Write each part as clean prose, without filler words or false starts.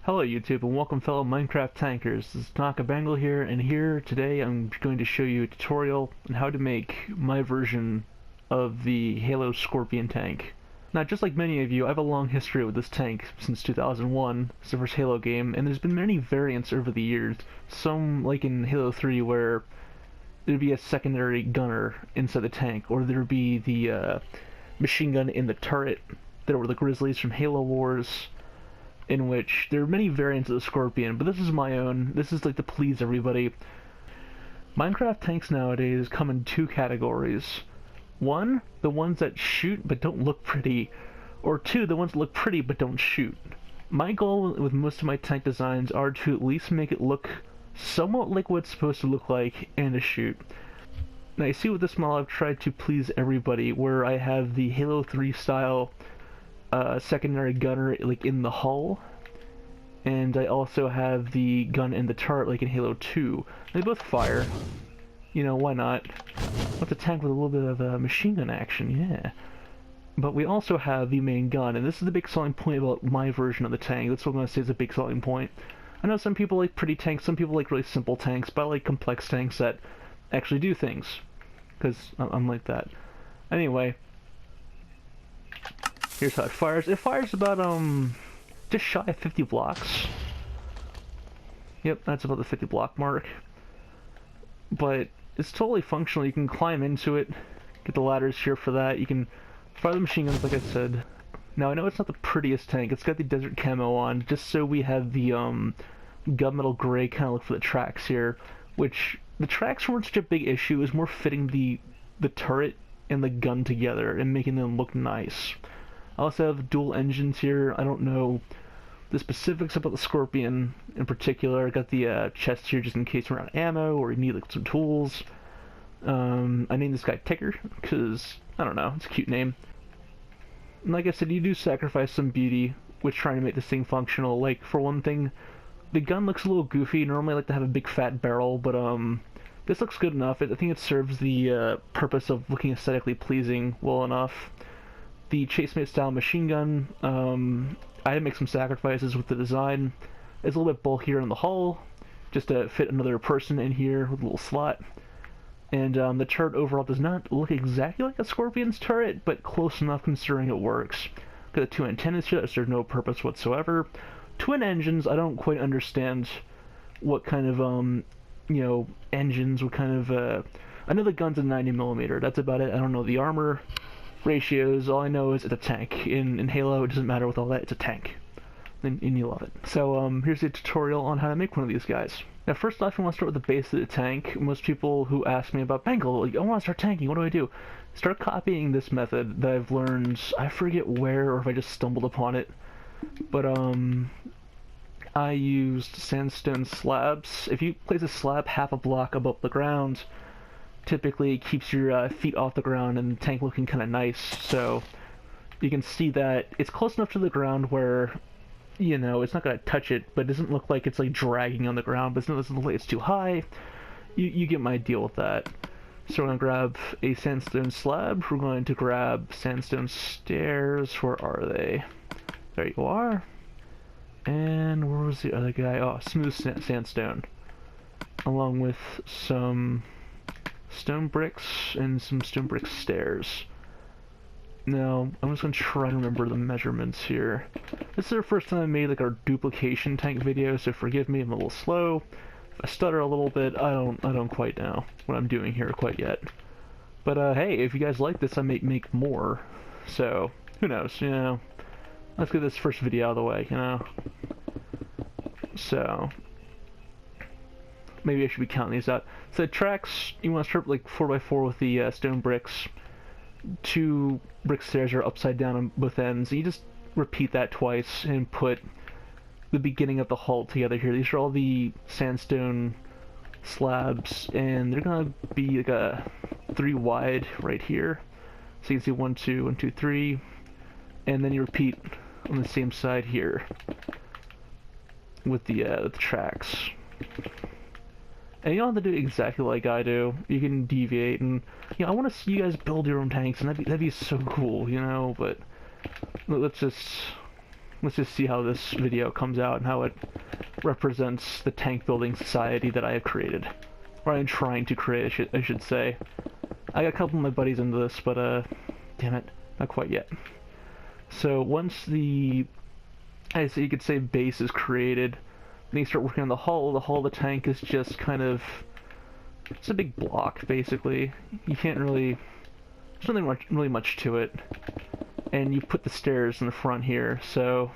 Hello YouTube and welcome fellow Minecraft tankers. This is Nakabangle here, and here today I'm going to show you a tutorial on how to make my version of the Halo Scorpion tank. Now, just like many of you, I have a long history with this tank since 2001. It's the first Halo game, and there's been many variants over the years. Some, like in Halo 3, where there'd be a secondary gunner inside the tank, or there'd be the machine gun in the turret. There were the Grizzlies from Halo Wars, in which there are many variants of the Scorpion, but this is my own. This is like to please everybody. Minecraft tanks nowadays come in two categories. One, the ones that shoot but don't look pretty, or two, the ones that look pretty but don't shoot. My goal with most of my tank designs are to at least make it look somewhat like what it's supposed to look like and to shoot. Now you see with this model I've tried to please everybody, where I have the Halo 3 style secondary gunner like in the hull, and I also have the gun in the turret like in Halo 2. They both fire. You know, why not? What's a tank with a little bit of machine gun action? Yeah. But we also have the main gun, and this is the big selling point about my version of the tank. That's what I'm going to say is a big selling point. I know some people like pretty tanks, some people like really simple tanks, but I like complex tanks that actually do things, because I'm like that. Anyway, here's how it fires. It fires about, just shy of 50 blocks. Yep, that's about the 50 block mark. But it's totally functional. You can climb into it, get the ladders here for that. You can fire the machine guns, like I said. Now, I know it's not the prettiest tank. It's got the desert camo on, just so we have the, gunmetal gray kind of look for the tracks here, which the tracks weren't such a big issue. It was more fitting the turret and the gun together and making them look nice. I also have dual engines here. I don't know the specifics about the Scorpion in particular. I got the chest here just in case we're out of ammo or we need like some tools. I named this guy Ticker because, I don't know, it's a cute name. And like I said, you do sacrifice some beauty with trying to make this thing functional. Like, for one thing, the gun looks a little goofy. Normally I like to have a big fat barrel, but this looks good enough. I think it serves the purpose of looking aesthetically pleasing well enough. The Chasemate style machine gun, I had to make some sacrifices with the design. It's a little bit bulkier in the hull, just to fit another person in here with a little slot. And the turret overall does not look exactly like a Scorpion's turret, but close enough considering it works. Got the two antennas here that serve no purpose whatsoever. Twin engines, I don't quite understand what kind of, you know, engines, what kind of, I know the gun's a 90mm, that's about it. I don't know the armor ratios. All I know is it's a tank. In Halo, it doesn't matter with all that, it's a tank. And you love it. So here's a tutorial on how to make one of these guys. Now first off, we want to start with the base of the tank. Most people who ask me about Bangle, like, I want to start tanking, what do I do? Start copying this method that I've learned, I forget where or if I just stumbled upon it. But I used sandstone slabs. If you place a slab half a block above the ground, typically it keeps your feet off the ground and the tank looking kind of nice. So you can see that it's close enough to the ground where, you know, it's not going to touch it, but it doesn't look like it's like dragging on the ground, but it doesn't look like it's too high. You get my deal with that. So we're going to grab a sandstone slab. We're going to grab sandstone stairs. Where are they? There you are. And where was the other guy? Oh, smooth sandstone. Along with some stone bricks and some stone brick stairs. Now, I'm just going to try to remember the measurements here. This is the first time I made like our duplication tank video, so forgive me, I'm a little slow. If I stutter a little bit, I don't quite know what I'm doing here quite yet. But hey, if you guys like this, I may make more. So, who knows, you know. Let's get this first video out of the way, you know. So maybe I should be counting these out. So the tracks, you want to start like 4x4 with the stone bricks. 2 brick stairs are upside down on both ends. You just repeat that twice and put the beginning of the hull together here. These are all the sandstone slabs, and they're gonna be like a 3 wide right here. So you can see 1, 2, 1, 2, 3, and then you repeat on the same side here with the tracks. And you don't have to do exactly like I do. You can deviate, and you know, I want to see you guys build your own tanks, and that'd be so cool, you know. But let's just let's just see how this video comes out and how it represents the tank building society that I have created. Or I'm trying to create, I should say. I got a couple of my buddies into this, but damn it, not quite yet. So once the, as you could say, base is created, then you start working on the hull. The hull of the tank is just kind of, it's a big block, basically. You can't really, there's nothing really much to it. And you put the stairs in the front here, so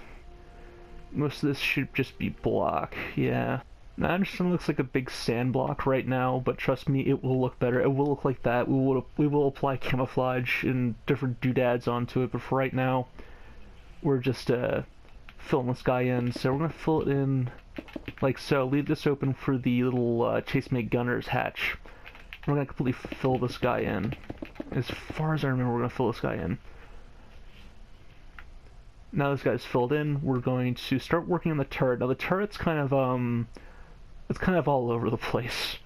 most of this should just be block, yeah. Now, I understand it looks like a big sand block right now, but trust me, it will look better. It will look like that. We will apply camouflage and different doodads onto it, but for right now, we're just filling this guy in. So we're going to fill it in like so. Leave this open for the little Chase-Mate Gunner's hatch. We're going to completely fill this guy in. As far as I remember, we're going to fill this guy in. Now this guy's filled in, we're going to start working on the turret. Now the turret's kind of, it's kind of all over the place.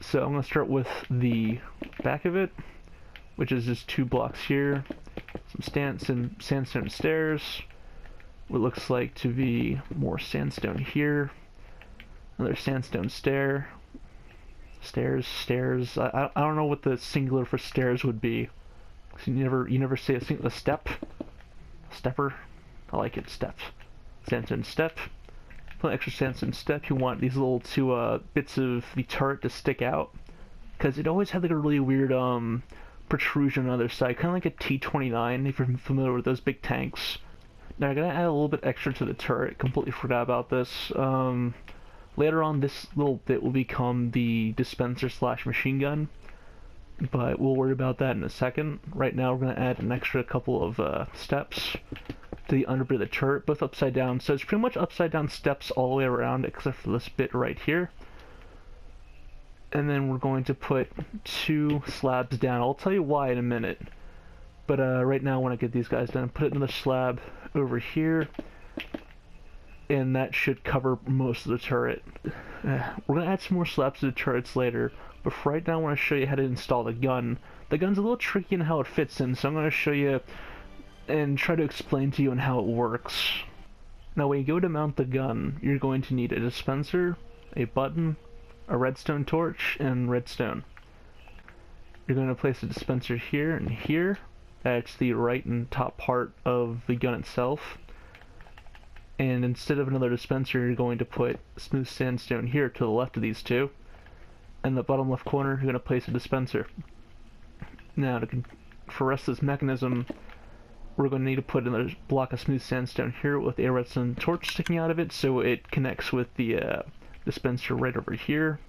So I'm going to start with the back of it, which is just 2 blocks here, some sandstone stairs, what looks like to be more sandstone here, another sandstone stairs, I don't know what the singular for stairs would be. So you never say a stepper. I like it, steps. Sandstone step. Put an extra sandstone step. You want these little 2 bits of the turret to stick out, because it always had like a really weird protrusion on the other side, kind of like a T-29 if you're familiar with those big tanks. Now I'm gonna add a little bit extra to the turret. Completely forgot about this. Later on, this little bit will become the dispenser / machine gun, but we'll worry about that in a second. Right now, we're gonna add an extra couple of steps to the underbit of the turret, both upside down. So it's pretty much upside down steps all the way around, except for this bit right here. And then we're going to put 2 slabs down. I'll tell you why in a minute. But right now, I want to get these guys done. Put another slab over here, and that should cover most of the turret. We're going to add some more slabs to the turrets later, but for right now, I want to show you how to install the gun. The gun's a little tricky in how it fits in, so I'm going to show you and try to explain to you on how it works. Now when you go to mount the gun, you're going to need a dispenser, a button, a redstone torch, and redstone. You're going to place a dispenser here and here. That's the right and top part of the gun itself. And instead of another dispenser, you're going to put smooth sandstone here to the left of these 2. And the bottom left corner, you're going to place a dispenser. Now, for the rest of this mechanism, we're going to need to put another block of smooth sandstone here with a redstone torch sticking out of it, so it connects with the dispenser right over here.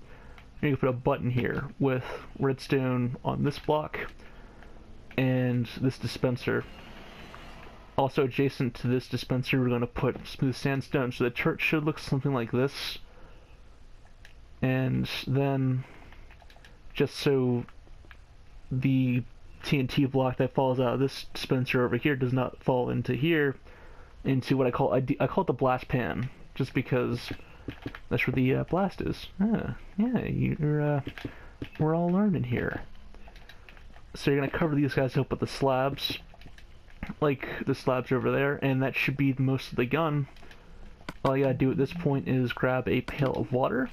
And you can put a button here with redstone on this block and this dispenser. Also adjacent to this dispenser, we're going to put smooth sandstone, so the turret should look something like this. And then, just so the TNT block that falls out of this dispenser over here does not fall into here, into what I call it the blast pan, just because that's where the blast is. Yeah, we're all learning here. So you're gonna cover these guys up with the slabs, like the slabs over there, and that should be most of the gun. All you gotta do at this point is grab a pail of water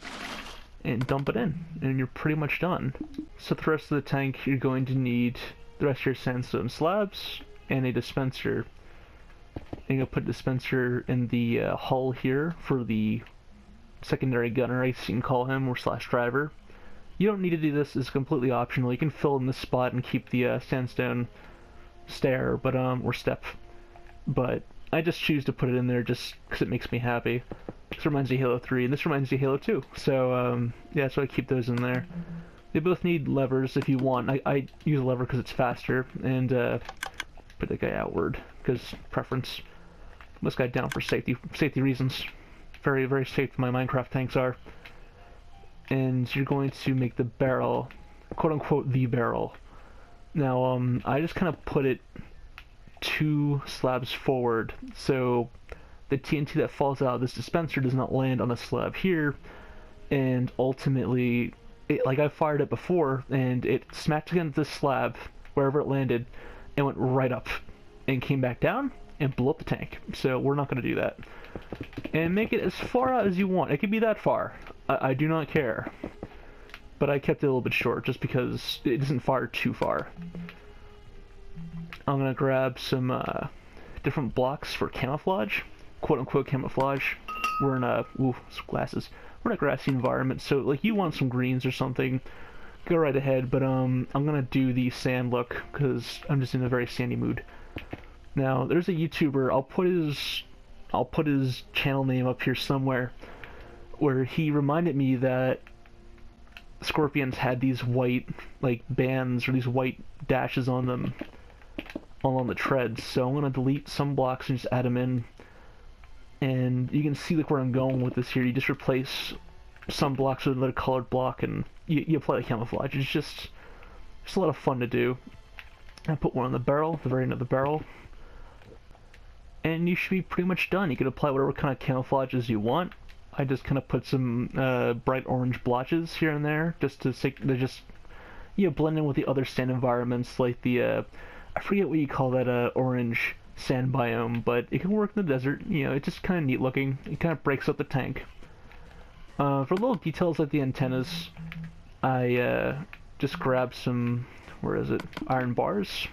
and dump it in, and you're pretty much done. So the rest of the tank, you're going to need the rest of your sandstone slabs and a dispenser. And you're going to put a dispenser in the hull here for the secondary gunner, I guess you can call him, or / driver. You don't need to do this, it's completely optional. You can fill in this spot and keep the sandstone stair, but or step. But I just choose to put it in there just because it makes me happy. This reminds me of Halo 3, and this reminds me of Halo 2. So, yeah, so I keep those in there. They both need levers if you want. I use a lever because it's faster, and put the guy outward because preference. This guy down for safety reasons. Very, very safe my Minecraft tanks are. And you're going to make the barrel, quote unquote, the barrel. Now, I just kind of put it 2 slabs forward, so the TNT that falls out of this dispenser does not land on a slab here, and ultimately, like I fired it before, and it smacked against this slab, wherever it landed, and went right up, and came back down, and blow up the tank. So we're not going to do that. And make it as far out as you want. It can be that far. I do not care. But I kept it a little bit short just because it doesn't fire too far. I'm going to grab some different blocks for camouflage. Quote-unquote camouflage. We're in a... ooh, glasses. We're in a grassy environment, so like you want some greens or something, go right ahead, but I'm gonna do the sand look because I'm just in a very sandy mood. Now there's a YouTuber, I'll put his channel name up here somewhere, where he reminded me that scorpions had these white like bands or these white dashes on them all on the treads, so I'm gonna delete some blocks and just add them in. And you can see like where I'm going with this here. You just replace some blocks with another colored block and you apply the camouflage. It's just a lot of fun to do. I put one on the barrel, the very end of the barrel. And you should be pretty much done. You can apply whatever kind of camouflages you want. I just kind of put some bright orange blotches here and there just to just blend in with the other sand environments like the I forget what you call that orange sand biome, but it can work in the desert. It's just kind of neat looking. It kind of breaks up the tank. For little details like the antennas, I just grabbed some, where is it, iron bars,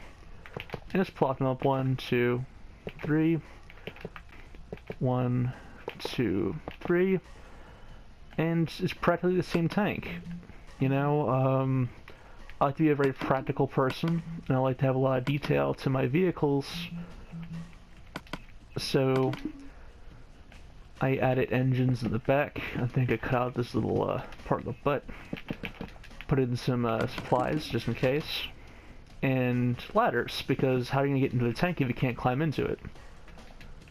and just plop them up 1, 2, 3, 1, 2, 3, and it's practically the same tank. I like to be a very practical person, and I like to have a lot of detail to my vehicles. So I added engines in the back. I think I cut out this little part of the butt. Put in some supplies just in case. And ladders, because how are you going to get into the tank if you can't climb into it?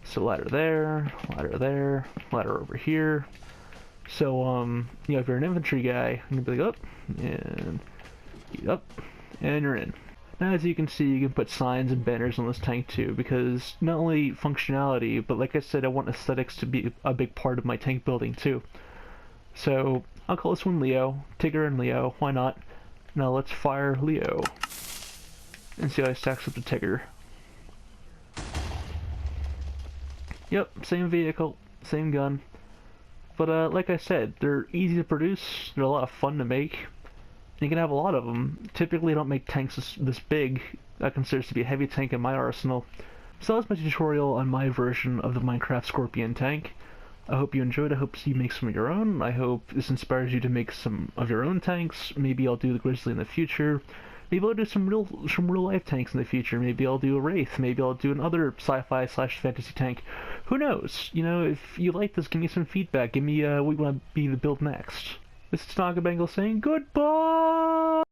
So ladder there, ladder over here. So, if you're an infantry guy, you can be like, up, and you're in. As you can see, you can put signs and banners on this tank too, because not only functionality, but like I said, I want aesthetics to be a big part of my tank building too. So I'll call this one Leo, Tigger and Leo, why not? Now let's fire Leo, and see how it stacks up to Tigger. Yep, same vehicle, same gun. But like I said, they're easy to produce, they're a lot of fun to make. You can have a lot of them. Typically I don't make tanks this big. That considers to be a heavy tank in my arsenal. So that's my tutorial on my version of the Minecraft Scorpion tank. I hope you enjoyed. I hope you make some of your own. I hope this inspires you to make some of your own tanks. Maybe I'll do the Grizzly in the future. Maybe I'll do some real life tanks in the future. Maybe I'll do a Wraith. Maybe I'll do another sci-fi / fantasy tank. Who knows? If you like this, give me some feedback. Give me what you want to be the build next. This is Nagabangle saying goodbye!